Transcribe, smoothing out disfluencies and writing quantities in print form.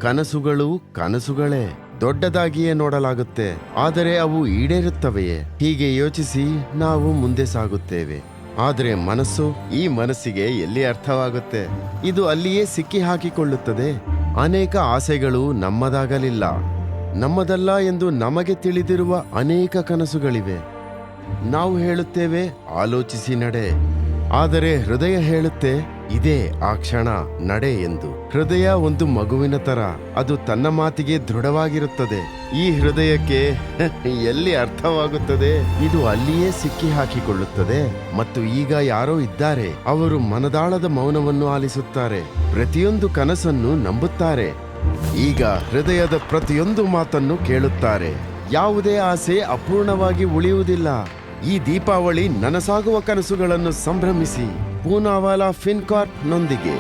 ಕನಸುಗಳು ಕನಸುಗಳೇ, ದೊಡ್ಡದಾಗಿಯೇ ನೋಡಲಾಗುತ್ತೆ, ಆದರೆ ಅವು ಈಡೇರುತ್ತವೆಯೇ? ಹೀಗೆ ಯೋಚಿಸಿ ನಾವು ಮುಂದೆ ಸಾಗುತ್ತೇವೆ. ಆದರೆ ಮನಸ್ಸು, ಈ ಮನಸ್ಸಿಗೆ ಎಲ್ಲಿ ಅರ್ಥವಾಗುತ್ತೆ? ಇದು ಅಲ್ಲಿಯೇ ಸಿಕ್ಕಿ ಹಾಕಿಕೊಳ್ಳುತ್ತದೆ. ಅನೇಕ ಆಸೆಗಳು ನಮ್ಮದಾಗಲಿಲ್ಲ, ನಮ್ಮದಲ್ಲ ಎಂದು ನಮಗೆ ತಿಳಿದಿರುವ ಅನೇಕ ಕನಸುಗಳಿವೆ. ನಾವು ಹೇಳುತ್ತೇವೆ ಆಲೋಚಿಸಿ ನಡೆ, ಆದರೆ ಹೃದಯ ಹೇಳುತ್ತೆ ಇದೇ ಆ ಕ್ಷಣ ನಡೆ ಎಂದು. ಹೃದಯ ಒಂದು ಮಗುವಿನ ತರ, ಅದು ತನ್ನ ಮಾತಿಗೆ ದೃಢವಾಗಿರುತ್ತದೆ. ಈ ಹೃದಯಕ್ಕೆ ಎಲ್ಲಿ ಅರ್ಥವಾಗುತ್ತದೆ? ಇದು ಅಲ್ಲಿಯೇ ಸಿಕ್ಕಿ ಹಾಕಿಕೊಳ್ಳುತ್ತದೆ. ಮತ್ತು ಈಗ ಯಾರೋ ಇದ್ದಾರೆ, ಅವರು ಮನದಾಳದ ಮೌನವನ್ನು ಆಲಿಸುತ್ತಾರೆ, ಪ್ರತಿಯೊಂದು ಕನಸನ್ನು ನಂಬುತ್ತಾರೆ, ಈಗ ಹೃದಯದ ಪ್ರತಿಯೊಂದು ಮಾತನ್ನು ಕೇಳುತ್ತಾರೆ. ಯಾವುದೇ ಆಸೆ ಅಪೂರ್ಣವಾಗಿ ಉಳಿಯುವುದಿಲ್ಲ. ಈ ದೀಪಾವಳಿ ನನಸಾಗುವ ಕನಸುಗಳನ್ನು ಸಂಭ್ರಮಿಸಿ. ಪೂನಾವಾಲಾ ಫಿನ್ಕಾರ್ಪ್ ನೊಂದಿಗೆ.